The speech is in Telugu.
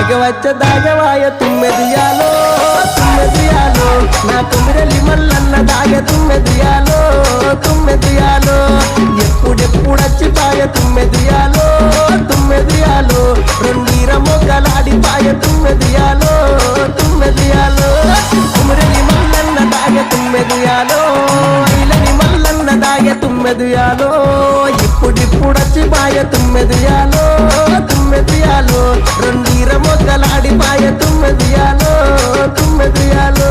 దాగవాయ తుమ్మెదియాలో తుమ్మెదియాలో నా కుమిరలి మల్లన్న దాగ తుమ్మెదియాలో తుమ్మెదియాలో ఎప్పుడెప్పుడచ్చిపాయ తుమ్మెదియాలో తుమ్మెదియాలో రెండీర మొగ్గలాడిపాయ తుమ్మెదియాలో తుమ్మెదియాలో కుమిరలి మల్లన్న దాగ తుమ్మెదియాలో ఇలని మల్లన్న దాగ తుమ్మెదియాలో ఇప్పుడిప్పుడచ్చిపాయ తుమ్మెదియాలో తుమ్మెదియాలో రెండీర మొగ్గలాడిపాయ తుమ్మెదియాలో తుమ్మెదియాలో